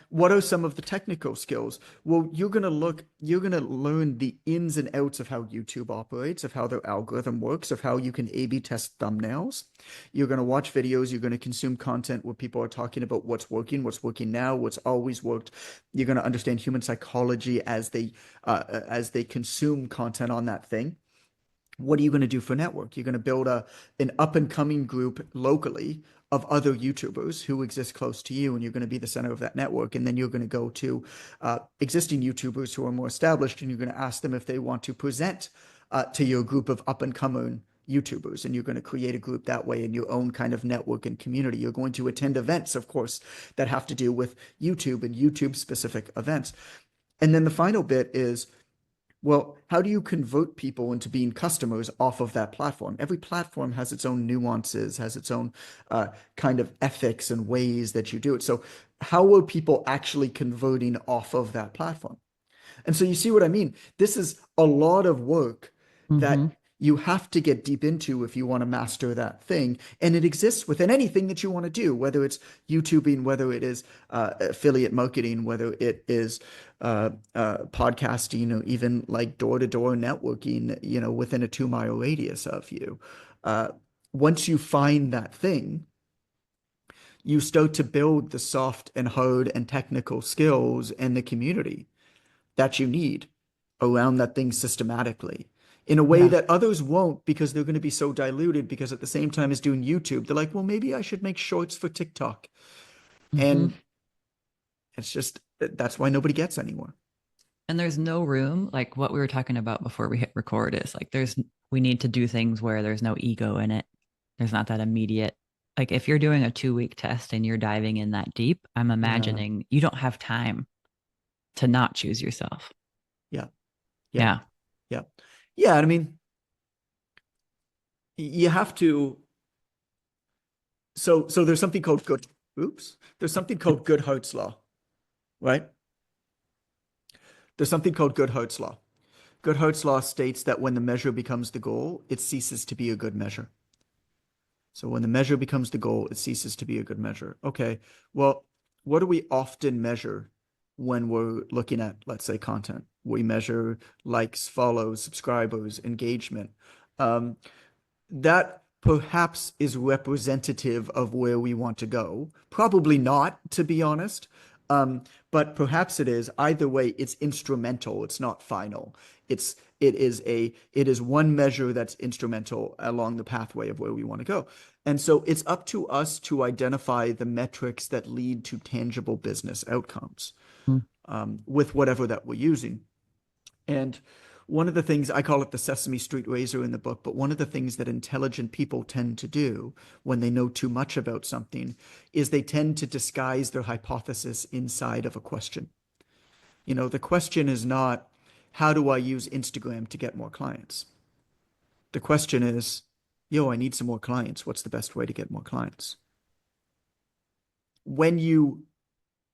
What are some of the technical skills? Well, you're gonna learn the ins and outs of how YouTube operates, of how their algorithm works, of how you can A/B test thumbnails. You're gonna watch videos, you're gonna consume content where people are talking about what's working now, what's always worked. You're gonna understand human psychology as they consume content on that thing. What are you going to do for network? You're going to build an up and coming group locally of other YouTubers who exist close to you, and you're going to be the center of that network. And then you're going to go to existing YouTubers who are more established, and you're going to ask them if they want to present to your group of up and coming YouTubers, and you're going to create a group that way in your own kind of network and community. You're going to attend events, of course, that have to do with YouTube and YouTube specific events. And then the final bit is, well, how do you convert people into being customers off of that platform? Every platform has its own nuances, has its own kind of ethics and ways that you do it. So, how are people actually converting off of that platform? And so you see what I mean? This is a lot of work Mhm. that you have to get deep into if you want to master that thing. And it exists within anything that you want to do, whether it's YouTubing, whether it is affiliate marketing, whether it is podcasting, or even like door-to-door networking, within a 2 mile radius of you. Uh, Once you find that thing, you start to build the soft and hard and technical skills and the community that you need around that thing systematically in a way Yeah. that others won't, because they're going to be so diluted, because at the same time as doing YouTube, they're like, well, maybe I should make shorts for TikTok. Hmm. And it's just that's why nobody gets anywhere. And there's no room, like what we were talking about before we hit record is like we need to do things where there's no ego in it. There's not that immediate, like if you're doing a 2 week test and you're diving in that deep, I'm Yeah. imagining you don't have time to not choose yourself. Yeah. Yeah. Yeah. Yeah. Yeah. I mean, you have to. So there's something called good. Oops. There's something called Goodhart's law, right? There's something called Goodhart's law. Goodhart's law states that when the measure becomes the goal, it ceases to be a good measure. So when the measure becomes the goal, it ceases to be a good measure. Okay, well, what do we often measure when we're looking at, let's say, content? We measure likes, follows, subscribers, engagement. Um, that perhaps is representative of where we want to go. Probably not, to be honest. Um, but perhaps it is. Either way, it's instrumental. It's not final. It is one measure that's instrumental along the pathway of where we want to go. And so it's up to us to identify the metrics that lead to tangible business outcomes with whatever that we're using. And one of the things, I call it the Sesame Street razor in the book, but one of the things that intelligent people tend to do when they know too much about something is they tend to disguise their hypothesis inside of a question. The question is not, how do I use Instagram to get more clients? The question is, yo, I need some more clients. What's the best way to get more clients? When you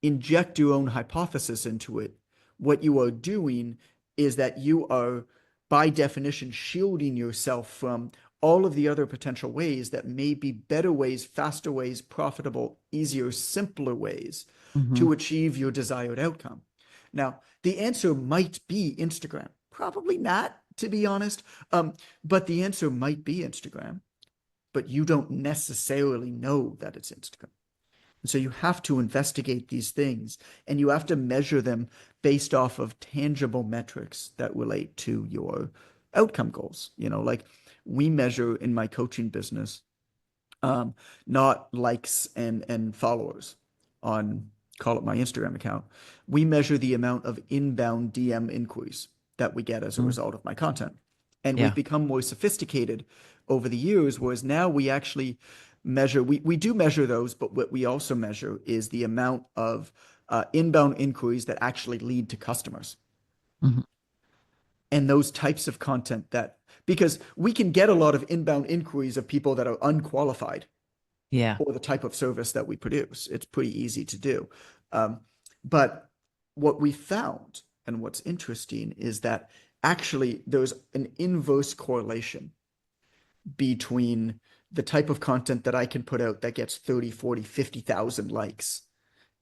inject your own hypothesis into it, what you are doing is that you are, by definition, shielding yourself from all of the other potential ways that may be better ways, faster ways, profitable, easier, simpler ways Hmm. to achieve your desired outcome. Now, the answer might be Instagram. Probably not, to be honest. But the answer might be Instagram, but you don't necessarily know that it's Instagram. So you have to investigate these things and you have to measure them based off of tangible metrics that relate to your outcome goals. Like we measure in my coaching business, um, not likes and followers on, call it my Instagram account. We measure the amount of inbound DM inquiries that we get as a Mm. result of my content. And we've Yeah. become more sophisticated over the years, whereas now we actually measure, we do measure those, but what we also measure is the amount of inbound inquiries that actually lead to customers. Mhm. And those types of content that, because we can get a lot of inbound inquiries of people that are unqualified Yeah. or the type of service that we produce. It's pretty easy to do. Um, but what we found and what's interesting is that actually there's an inverse correlation between the type of content that I can put out that gets 30, 40, 50,000 likes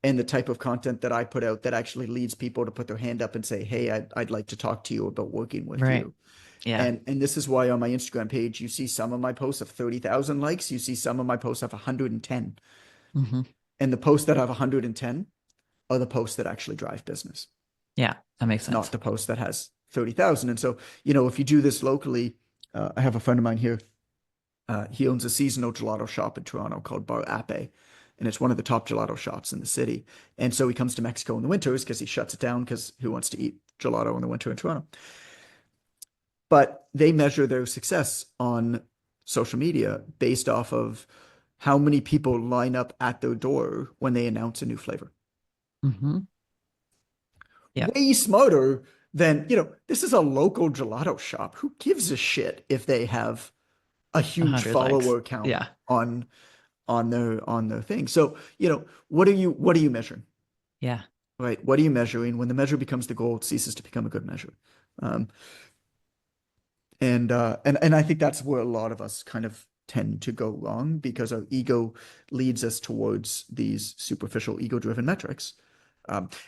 and the type of content that I put out that actually leads people to put their hand up and say, hey, I'd like to talk to you about working with Right. you. Yeah. And this is why on my Instagram page, you see some of my posts have 30,000 likes. You see some of my posts have 110. Hmm. And the posts that have 110 are the posts that actually drive business, Yeah. That makes not sense. the post that has 30,000. And so, if you do this locally, I have a friend of mine here. He owns a seasonal gelato shop in Toronto called Bar Ape, and it's one of the top gelato shops in the city. And so he comes to Mexico in the winters because he shuts it down because who wants to eat gelato in the winter in Toronto? But they measure their success on social media based off of how many people line up at their door when they announce a new flavor. Hmm. Yeah. Way smarter than, this is a local gelato shop. Who gives a shit if they have a huge 100 likes. follower count Yeah. on their thing? So, what are you measuring? Yeah. Right? What are you measuring? When the measure becomes the goal, it ceases to become a good measure. Um, and I think that's where a lot of us kind of tend to go wrong because our ego leads us towards these superficial ego-driven metrics.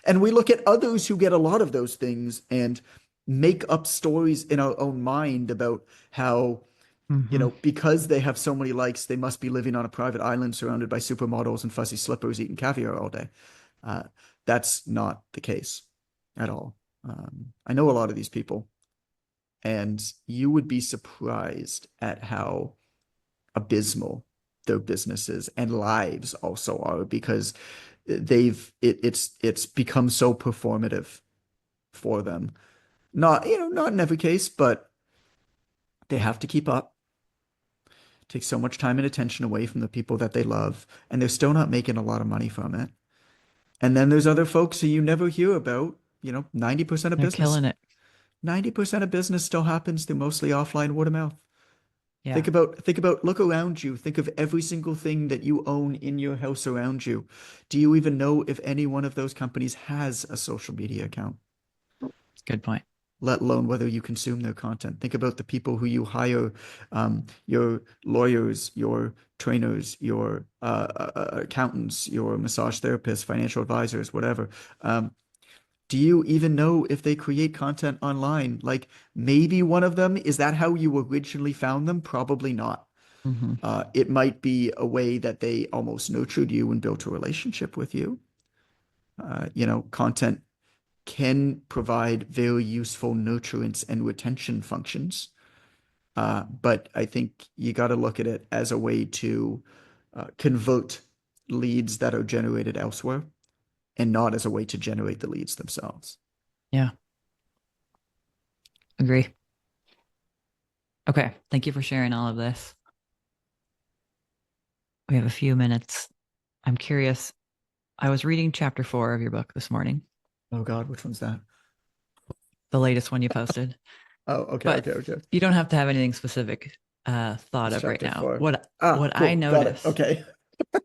And we look at others who get a lot of those things and make up stories in our own mind about how, Hmm. because they have so many likes, they must be living on a private island surrounded by supermodels and fuzzy slippers eating caviar all day. Uh, that's not the case at all. I know a lot of these people, and you would be surprised at how abysmal their businesses and lives also are because it's become so performative for them. Not in every case, but they have to keep up. Take so much time and attention away from the people that they love, and they're still not making a lot of money from it. And then there's other folks who you never hear about. 90% of They're business, killing it. 90% of business still happens through mostly offline word of mouth. Yeah. Think about, look around you. Think of every single thing that you own in your house around you. Do you even know if any one of those companies has a social media account, Good point. let alone whether you consume their content? Think about the people who you hire, your lawyers, your trainers, your accountants, your massage therapists, financial advisors, whatever. Do you even know if they create content online? Like maybe one of them, is that how you originally found them? Probably not. Hmm. It might be a way that they almost nurtured you and built a relationship with you. Content can provide very useful nurturance and retention functions. But I think you got to look at it as a way to convert leads that are generated elsewhere and not as a way to generate the leads themselves. Yeah. Agree. Okay. Thank you for sharing all of this. We have a few minutes. I'm curious. I was reading chapter 4 of your book this morning, Oh God, which one's that? the latest one you posted, Oh, okay, but okay, okay. you don't have to have anything specific thought It's of right chapter now. four. What Ah, what I cool. Got it. notice, Okay.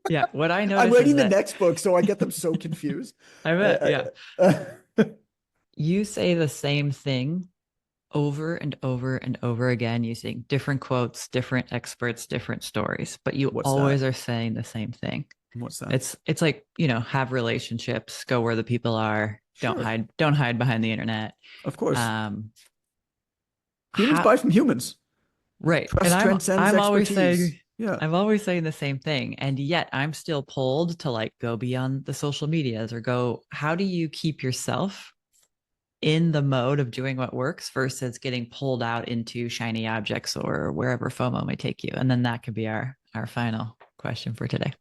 yeah, what I I'm notice is writing the that next book, so I get them so confused. I bet, I, yeah, I, you say the same thing over and over and over again using different quotes, different experts, different stories, but you what's always that? are saying the same thing. What's that? It's like, have relationships, go where the people are, Sure. don't hide behind the internet. Of course. Um Humans how buy from humans. right. And Trust I'm transcends I'm always saying expertise. Yeah. I'm always saying the same thing. And yet I'm still pulled to like go beyond the social medias or go, how do you keep yourself in the mode of doing what works versus getting pulled out into shiny objects or wherever FOMO may take you? And then that could be our final question for today.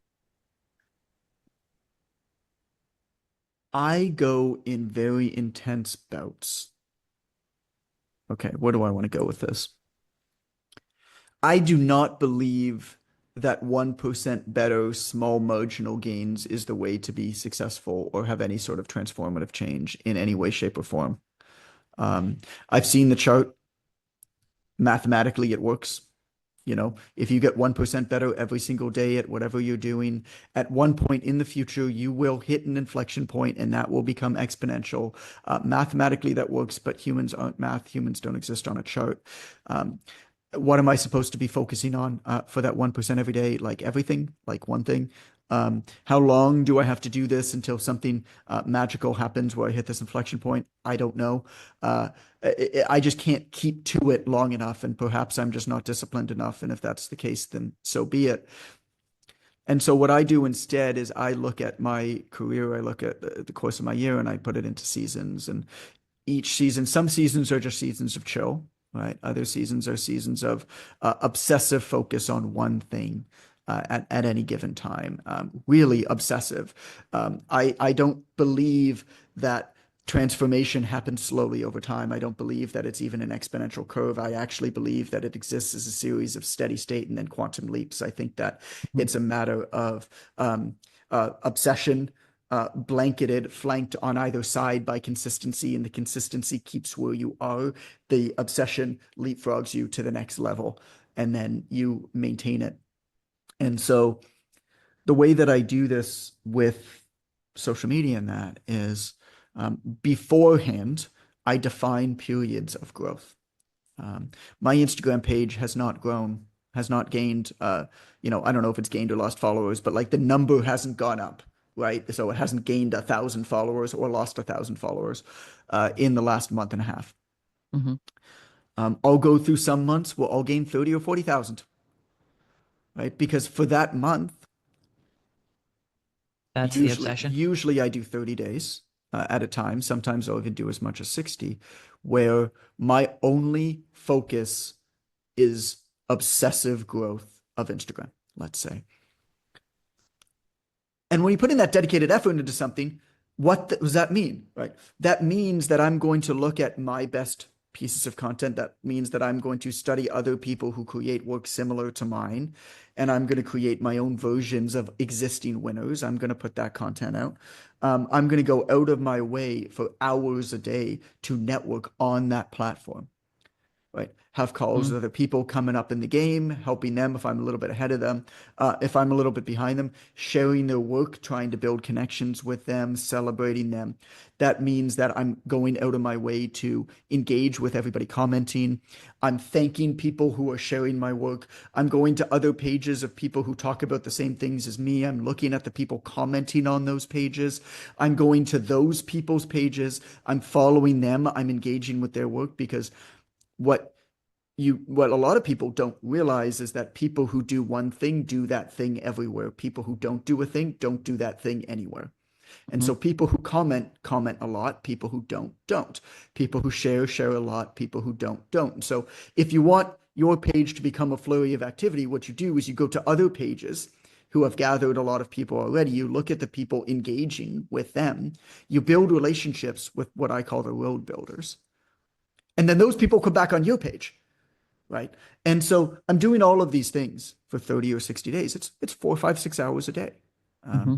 I go in very intense bouts. Okay, where do I want to go with this? I do not believe that 1% better small marginal gains is the way to be successful or have any sort of transformative change in any way, shape, or form. Um, I've seen the chart. Mathematically, it works. If you get 1% better every single day at whatever you're doing, at one point in the future, you will hit an inflection point and that will become exponential. Mathematically, that works, but humans aren't math. Humans don't exist on a chart. Um, what am I supposed to be focusing on for that 1% every day? Like everything, like one thing. How long do I have to do this until something magical happens where I hit this inflection point? I don't know. I just can't keep to it long enough, and perhaps I'm just not disciplined enough. And if that's the case, then so be it. And so what I do instead is I look at my career, I look at the course of my year, and I put it into seasons. And each season, some seasons are just seasons of chill, right? Other seasons are seasons of obsessive focus on one thing at any given time, really obsessive. I don't believe that transformation happens slowly over time. I don't believe that it's even an exponential curve. I actually believe that it exists as a series of steady state and then quantum leaps. I think that it's a matter of obsession, blanketed, flanked on either side by consistency, and the consistency keeps where you are. The obsession leapfrogs you to the next level, and then you maintain it. And so the way that I do this with social media and that is beforehand, I define periods of growth. My Instagram page has not grown, has not gained, I don't know if it's gained or lost followers, but like the number hasn't gone up, right? So it hasn't gained 1,000 followers or lost 1,000 followers in the last month and a half. Mm-hmm. I'll go through some months where I'll gain 30 or 40,000, right? Because for that month, That's the usually, obsession. usually I do 30 days at a time. Sometimes I'll even do as much as 60, where my only focus is obsessive growth of Instagram, let's say. And when you put in that dedicated effort into something, what does that mean, right? That means that I'm going to look at my best pieces of content. That means that I'm going to study other people who create work similar to mine. And I'm going to create my own versions of existing winners. I'm going to put that content out. I'm going to go out of my way for hours a day to network on that platform, right? Have calls Mm-hmm. with other people coming up in the game, helping them if I'm a little bit ahead of them. If I'm a little bit behind them, sharing their work, trying to build connections with them, celebrating them. That means that I'm going out of my way to engage with everybody commenting. I'm thanking people who are sharing my work. I'm going to other pages of people who talk about the same things as me. I'm looking at the people commenting on those pages. I'm going to those people's pages. I'm following them. I'm engaging with their work because what what a lot of people don't realize is that people who do one thing do that thing everywhere. People who don't do a thing don't do that thing anywhere. And Mm-hmm. so people who comment a lot. People who don't. People who share a lot. People who don't. And so if you want your page to become a flurry of activity, what you do is you go to other pages who have gathered a lot of people already. You look at the people engaging with them. You build relationships with what I call the road builders. And then those people come back on your page, right? And so I'm doing all of these things for 30 or 60 days. It's 4, 5, 6 hours a day. Mm-hmm.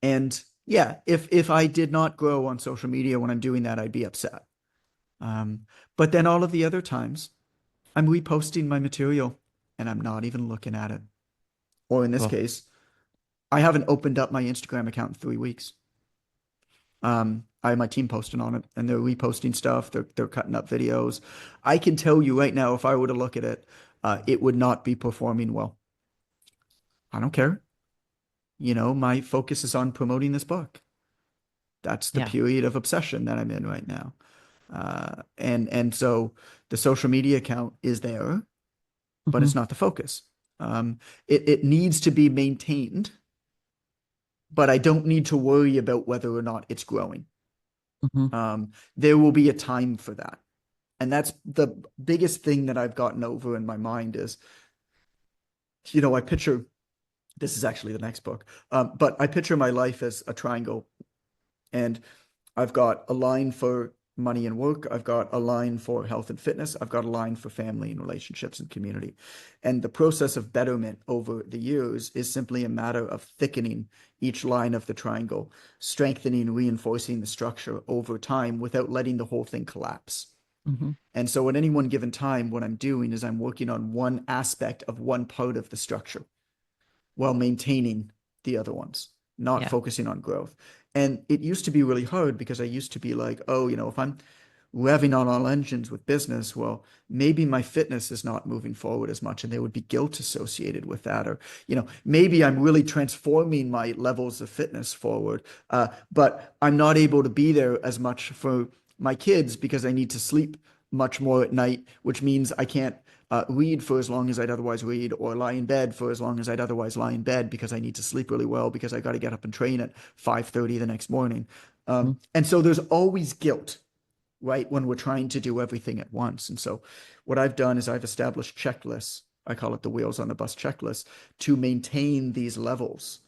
And yeah, if I did not grow on social media when I'm doing that, I'd be upset. But then all of the other times, I'm reposting my material and I'm not even looking at it. Or in this Cool. case, I haven't opened up my Instagram account in 3 weeks. I have my team posting on it and they're reposting stuff. They're cutting up videos. I can tell you right now, if I were to look at it, it would not be performing well. I don't care. My focus is on promoting this book. That's the Yeah. period of obsession that I'm in right now. And so the social media account is there, but Mm-hmm. it's not the focus. It needs to be maintained, but I don't need to worry about whether or not it's growing. Mhm. There will be a time for that. And that's the biggest thing that I've gotten over in my mind is, I picture this is actually the next book, but I picture my life as a triangle, and I've got a line for money and work. I've got a line for health and fitness. I've got a line for family and relationships and community. And the process of betterment over the years is simply a matter of thickening each line of the triangle, strengthening, reinforcing the structure over time without letting the whole thing collapse. Mhm. And so at any one given time, what I'm doing is I'm working on one aspect of one part of the structure while maintaining the other ones, not Yeah. focusing on growth. And it used to be really hard because I used to be like, oh, if I'm revving on all engines with business, well, maybe my fitness is not moving forward as much and there would be guilt associated with that. Or, maybe I'm really transforming my levels of fitness forward, but I'm not able to be there as much for my kids because I need to sleep much more at night, which means I can't read for as long as I'd otherwise read, or lie in bed for as long as I'd otherwise lie in bed because I need to sleep really well because I got to get up and train at 5:30 the next morning. Mhm. And so there's always guilt, right, when we're trying to do everything at once. And so what I've done is I've established checklists. I call it the wheels on the bus checklist to maintain these levels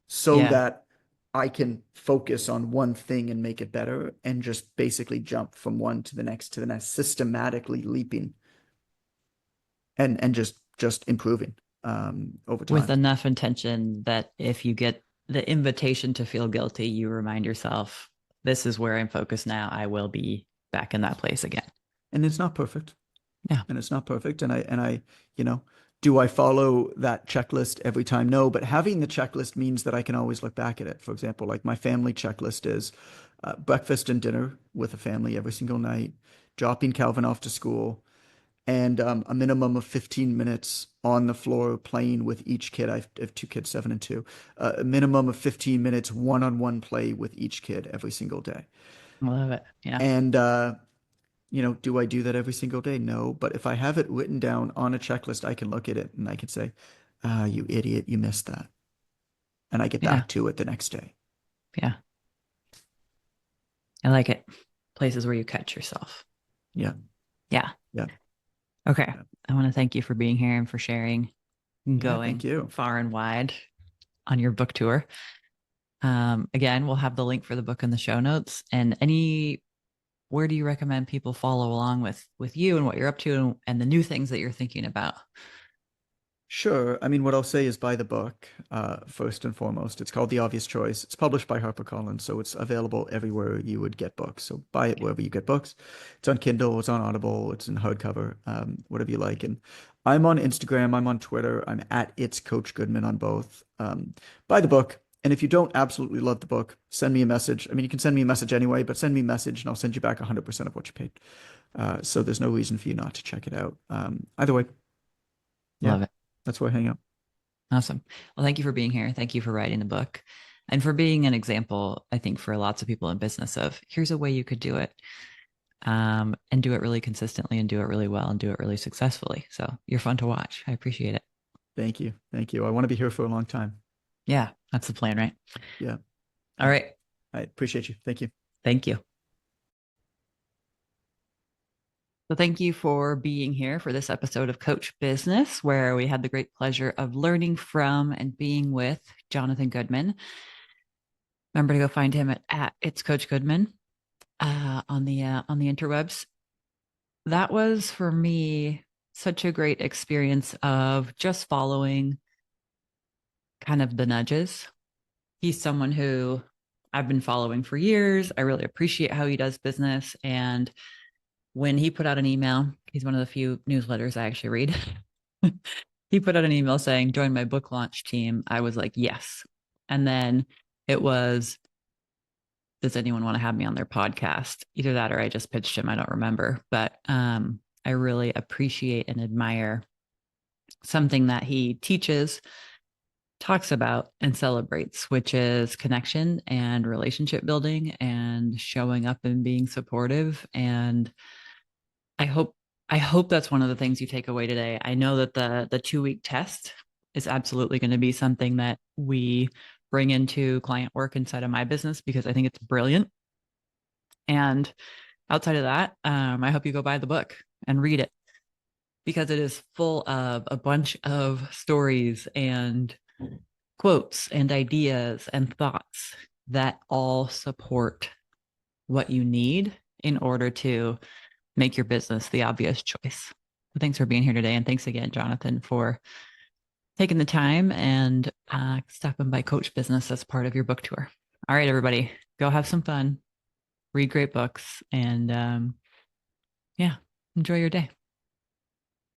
so Yeah. that I can focus on one thing and make it better and just basically jump from one to the next, systematically leaping and just improving over With time. enough intention that if you get the invitation to feel guilty, you remind yourself, this is where I'm focused now. I will be back in that place again. And it's not perfect. Yeah. And it's not perfect. And I, you know, do I follow that checklist every time? No, but having the checklist means that I can always look back at it. For example, like my family checklist is breakfast and dinner with a family every single night, dropping Calvin off to school, and a minimum of 15 minutes on the floor playing with each kid. I have two kids, 7 and 2. A minimum of 15 minutes one-on-one play with each kid every single day. I love it. Yeah. And do I do that every single day? No. But if I have it written down on a checklist, I can look at it and I can say, ah, you idiot, you missed that. And I get Yeah. back to it the next day. Yeah. I like it. Places where you catch yourself. Yeah. Yeah. Yeah. Okay. Yeah. I want to thank you for being here and for sharing and Yeah. Thank going you. far and wide on your book tour. Again, we'll have the link for the book in the show notes. And where do you recommend people follow along with you and what you're up to and the new things that you're thinking about? Sure. I mean, what I'll say is buy the book, first and foremost. It's called The Obvious Choice. It's published by HarperCollins, so it's available everywhere you would get books. So buy it wherever you get books. It's on Kindle, it's on Audible, it's in hardcover, whatever you like. And I'm on Instagram, I'm on Twitter, I'm at It's Coach Goodman on both. Buy the book. And if you don't absolutely love the book, send me a message. I mean, you can send me a message anyway, but send me a message and I'll send you back 100% of what you paid. So there's no reason for you not to check it out. Either way, yeah. Love it. That's where I hang out. Awesome. Well, thank you for being here. Thank you for writing the book and for being an example, I think, for lots of people in business of here's a way you could do it, and do it really consistently and do it really well and do it really successfully. So you're fun to watch. I appreciate it. Thank you. Thank you. I want to be here for a long time. Yeah, that's the plan, right? Yeah. All right. I appreciate you. Thank you. Thank you. So thank you for being here for this episode of Coach Business, where we had the great pleasure of learning from and being with Jonathan Goodman. Remember to go find him at It's Coach Goodman on the interwebs. That was for me such a great experience of just following kind of the nudges. He's someone who I've been following for years. I really appreciate how he does business. And when he put out an email, he's one of the few newsletters I actually read. He put out an email saying, join my book launch team. I was like, yes. And then it was, does anyone want to have me on their podcast? Either that or I just pitched him. I don't remember. But I really appreciate and admire something that he teaches, talks about, and celebrates, which is connection and relationship building and showing up and being supportive. And I hope I hope that's one of the things you take away today. I know that the 2 week test is absolutely going to be something that we bring into client work inside of my business because I think it's brilliant. And outside of that, I hope you go buy the book and read it because it is full of a bunch of stories and quotes and ideas and thoughts that all support what you need in order to make your business the obvious choice. Thanks for being here today. And thanks again, Jonathan, for taking the time and stopping by Coach Business as part of your book tour. All right, everybody, go have some fun, read great books, and yeah, enjoy your day.